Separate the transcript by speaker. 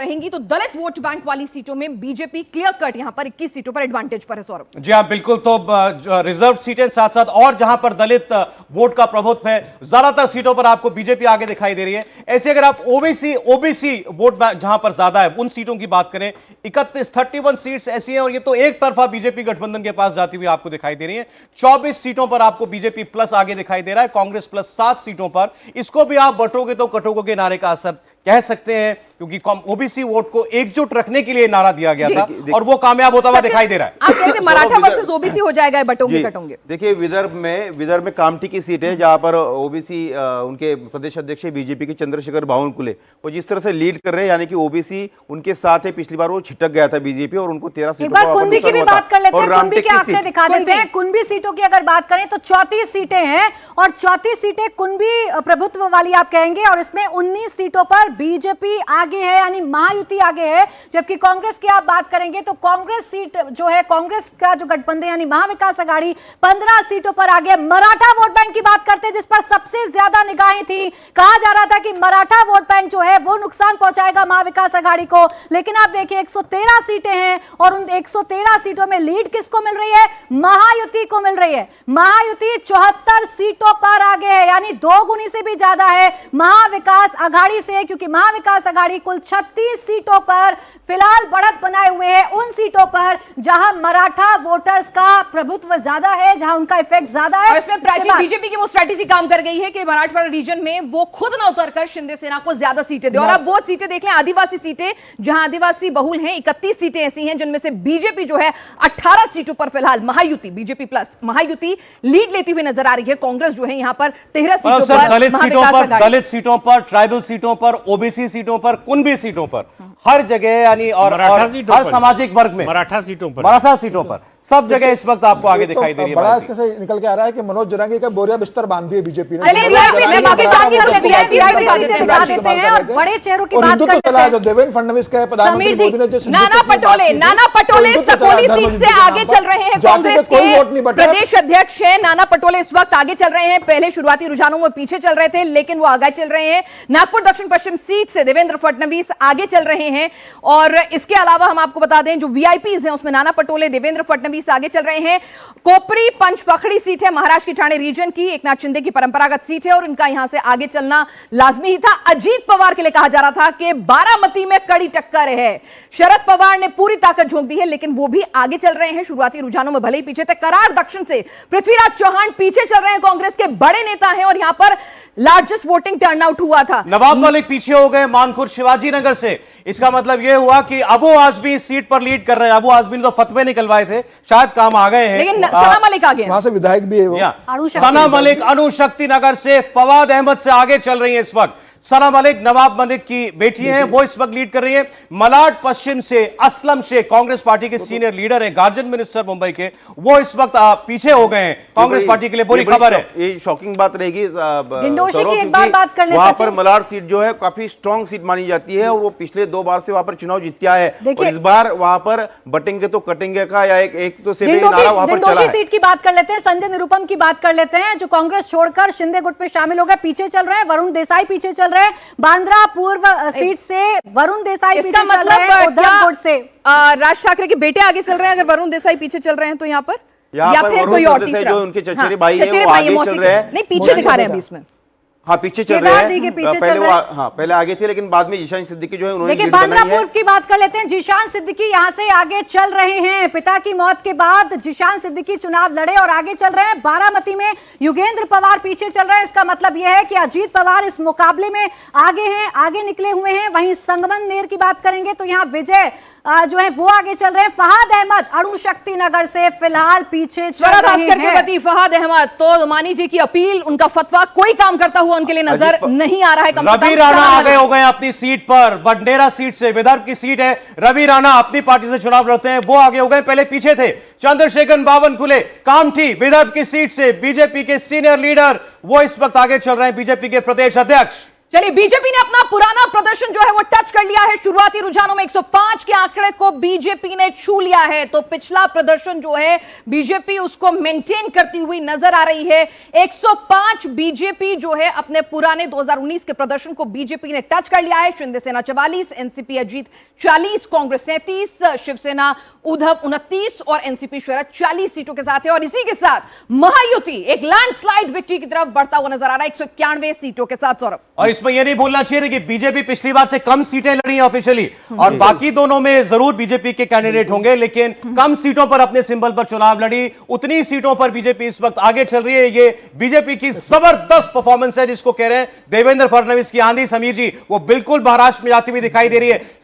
Speaker 1: रहेंगी तो दलित vote bank वाली सीटों में बीजेपी क्लियर कट यहां पर 21 सीटों पर एडवांटेज पर है। सौरभ
Speaker 2: जी हाँ, बिल्कुल। तो रिजर्व सीटें साथ साथ और जहां पर दलित वोट का प्रभुत्व है, ज्यादातर सीटों पर आपको बीजेपी आगे दिखाई दे रही है। ऐसे अगर आप ओबीसी वोट जहां पर ज्यादा है उन सीटों की बात करें, 31 सीट्स ऐसी हैं और ये तो एक तरफा बीजेपी गठबंधन के पास जाती हुई आपको दिखाई दे रही है। 24 सीटों पर आपको बीजेपी प्लस आगे दिखाई दे रहा है, कांग्रेस प्लस 7 सीटों पर। इसको भी आप बटोगे तो कटोगे के नारे का असर कह सकते हैं, क्योंकि ओबीसी वोट को एकजुट रखने के लिए नारा दिया गया था और वो कामयाब होता हुआ दिखाई दे रहा है।
Speaker 1: आप कहते हैं मराठा वर्सेस ओबीसी हो जाएगा, बटोगे कटोगे।
Speaker 3: देखिए, विदर्भ में कामठी की सीट है जहां पर ओबीसी उनके प्रदेश अध्यक्ष बीजेपी के चंद्रशेखर बावनकुले वो जिस तरह से लीड कर रहे हैं, यानी कि ओबीसी उनके साथ है। पिछली बार वो छिटक गया था बीजेपी और उनको 13 सीटों पर
Speaker 4: कुंभी की भी बात कर लेते हैं, कुंभी के आंकड़े दिखा देते हैं। कुंभी सीटों की अगर बात करें तो 34 सीटें हैं और 34 सीटें कुंभी प्रभुत्व वाली आप कहेंगे और इसमें 19 सीटों पर बीजेपी आगे है, यानी महायुति आगे है। जबकि कांग्रेस की आप बात करेंगे तो कांग्रेस सीट जो है, कांग्रेस का जो गठबंधन यानी महाविकास आघाड़ी 15 सीटों पर आगे। मराठा वोट बैंक की बात करते हैं जिस पर सबसे ज्यादा निगाहें थी। कहा जा रहा था कि मराठा वोट बैंक जो है वो नुकसान पहुंचाएगा महाविकास आघाड़ी को, लेकिन आप देखिए 113 सीटें हैं और उन 113 सीटों में लीड किसको मिल रही है? महायुति को मिल रही है। महायुति 74 सीटों पर आगे है, यानी 2 गुनी से भी ज्यादा है महाविकास आघाड़ी से, क्योंकि महाविकास आघाड़ी कुल 36 सीटों पर फिलहाल बढ़त बनाए हुए है, उन सीटों पर जहां मराठा वोटर्स का प्रभुत्व ज्यादा है, जहां उनका इफेक्ट ज्यादा है।
Speaker 1: और इसमें प्राचीन बीजेपी की वो स्ट्रेटेजी काम कर गई है कि मराठवाड़ा रीजन में वो खुद ना उतरकर शिंदे सेना को ज्यादा सीटें दे। और अब वो सीटें देख लें, आदिवासी सीटें, जहां आदिवासी बहुल हैं, 31 सीटें ऐसी हैं जिनमें से बीजेपी जो है 18 सीटों पर फिलहाल Mahayuti, BJP plus Mahayuti lead लेती हुई नजर आ रही है। कांग्रेस जो है यहां पर 13 सीटों पर,
Speaker 2: दलित सीटों पर, ट्राइबल सीटों पर, ओबीसी सीटों पर, कुनबी सीटों पर, हर जगह, यानी और हर सामाजिक वर्ग में, मराठा सीटों पर सब जगह इस वक्त आपको आगे दिखाई दे रही है।
Speaker 5: बड़ा इसके से निकल के आ रहा है कि मनोज जरांगे का बोरिया बिस्तर बांध दिए बीजेपी ने।
Speaker 4: बड़े चेहरों की बात करते हैं,
Speaker 5: देवेंद्र फडणवीस का, प्रधानमंत्री मोदी ने जो
Speaker 1: नाना पटोले सकौली सीट से आगे चल रहे हैं। कांग्रेस के प्रदेश अध्यक्ष हैं नाना पटोले, इस वक्त आगे चल रहे हैं। पहले शुरुआती रुझानों में पीछे चल रहे थे, लेकिन वो आगे चल रहे हैं। नागपुर दक्षिण पश्चिम सीट से देवेंद्र फडणवीस आगे चल रहे हैं। और इसके अलावा हम आपको बता दें, जो वीआईपीज हैं उसमें नाना पटोले, देवेंद्र फडणवीस आगे चल रहे हैं। कोपरी पंचपखड़ी सीट है महाराष्ट्र की, ठाणे रीजन की, एकनाथ शिंदे की परंपरागत सीट है और इनका यहां से आगे चलना लाजमी ही था। अजीत पवार के लिए कहा जा रहा था कि बारामती में कड़ी टक्कर है। शरद पवार ने पूरी ताकत झोंक दी है, लेकिन वो भी आगे चल रहे हैं। शुरुआती रुझानों में भले ही पीछे थे। करार दक्षिण से पृथ्वीराज चौहान पीछे चल रहे हैं, कांग्रेस के बड़े नेता हैं और यहां पर लार्जेस्ट वोटिंग टर्नआउट हुआ था।
Speaker 2: नवाब मलिक पीछे हो गए मानपुर शिवाजी नगर से। इसका मतलब यह हुआ कि अबू आजमी इस सीट पर लीड कर रहे हैं। अबू आजमी ने तो फतवे निकलवाए थे, शायद काम आ गए हैं,
Speaker 1: लेकिन सना मलिक आगे,
Speaker 5: वहां से विधायक भी है वो।
Speaker 2: सना मलिक अणुशक्ति नगर से फवाद अहमद से आगे चल रही है इस वक्त। सना मलिक नवाब मलिक की बेटी हैं, वो इस वक्त लीड कर रही है। मलाड पश्चिम से असलम शेख, कांग्रेस पार्टी के सीनियर लीडर हैं, गार्जियन मिनिस्टर मुंबई के, वो इस वक्त पीछे हो गए हैं। कांग्रेस पार्टी के लिए बुरी खबर है।
Speaker 3: ये शॉकिंग बात रहेगी
Speaker 4: वहां
Speaker 3: पर मलाड सीट जो है काफी स्ट्रॉन्ग सीट मानी जाती है और वो पिछले 2 बार से वहां पर चुनाव जीता है और इस बार वहां पर बटेंगे तो कटेंगे का या एक तो से नारा वहां पर चला है।
Speaker 4: सीट की बात कर लेते हैं, संजय निरुपम की बात कर लेते हैं, जो कांग्रेस छोड़कर शिंदे गुट में शामिल हो गए, पीछे चल रहे हैं। वरुण देसाई पीछे चल रहे हैं, बांद्रा पूर्व सीट से वरुण देसाई पीछे चल रहे हैं, उद्धव गुट से
Speaker 1: राज ठाकरे के बेटे आगे चल रहे हैं। अगर वरुण देसाई पीछे चल रहे हैं तो यहाँ पर या फिर कोई और तीसरा,
Speaker 3: जो उनके चचेरे भाई हैं वो आगे चल रहे हैं।
Speaker 1: नहीं, पीछे दिखा रहे हैं अभी इसमें।
Speaker 3: हाँ, पीछे चल रहे हैं। पहले आगे थे, लेकिन बाद में जीशान सिद्दीकी जो है उन्होंने
Speaker 4: देखिए बांद्रा पूर्व की बात कर लेते हैं। जीशान सिद्दीकी यहां से आगे चल रहे हैं। पिता की मौत के बाद जीशान सिद्दीकी चुनाव लड़े और आगे चल रहे हैं। बारामती में युगेंद्र पवार पीछे चल रहे हैं। इसका मतलब यह है कि अजीत पवार इस मुकाबले में आगे हैं, आगे निकले हुए हैं। वहीं संगमनेर की बात करेंगे तो यहाँ विजय जो है वो आगे चल रहे हैं। फहाद अहमद अणुशक्ति नगर से फिलहाल पीछे चल रहे हैं।
Speaker 1: फहाद अहमद, तो मानी जी की अपील, उनका फतवा कोई काम करता हुआ उनके लिए नजर नहीं आ रहा है।
Speaker 2: रवि राणा आगे हो गए अपनी सीट पर, बंडेरा सीट से, विदर्भ की सीट है। रवि राणा अपनी पार्टी से चुनाव लड़ते हैं, वो आगे हो गए, पहले पीछे थे। चंद्रशेखर बावनकुले कामठी विदर्भ की सीट से, बीजेपी के सीनियर लीडर, वो इस वक्त आगे चल रहे हैं, बीजेपी के प्रदेश अध्यक्ष।
Speaker 1: चलिए, बीजेपी ने अपना पुराना प्रदर्शन जो है वो टच कर लिया है। शुरुआती रुझानों में 105 के आंकड़े को बीजेपी ने छू लिया है, तो पिछला प्रदर्शन जो है बीजेपी उसको मेंटेन करती हुई नजर आ रही है। 105 बीजेपी जो है अपने पुराने 2019 के प्रदर्शन को बीजेपी ने टच कर लिया है। शिंदे सेना 44, एनसीपी अजीत 40, कांग्रेस 37, शिवसेना उद्धव 29 और एनसीपी शरद 40 सीटों के साथ है। और इसी के साथ महायुति एक लैंडस्लाइड विक्ट्री की तरफ बढ़ता हुआ नजर आ रहा है 191 सीटों के साथ। सौरभ,
Speaker 2: और इसमें यह नहीं भूलना चाहिए कि बीजेपी पिछली बार से कम सीटें लड़ी हैं ऑफिशियली, और बाकी दोनों में जरूर बीजेपी के कैंडिडेट होंगे, लेकिन कम सीटों पर अपने सिंबल पर चुनाव लड़ी। उतनी सीटों पर बीजेपी इस वक्त आगे चल रही है। ये बीजेपी की जबरदस्त परफॉर्मेंस है, जिसको कह रहे हैं देवेंद्र फडणवीस की आंधी। समीर जी, वो बिल्कुल महाराष्ट्र में जाती हुई दिखाई दे रही है।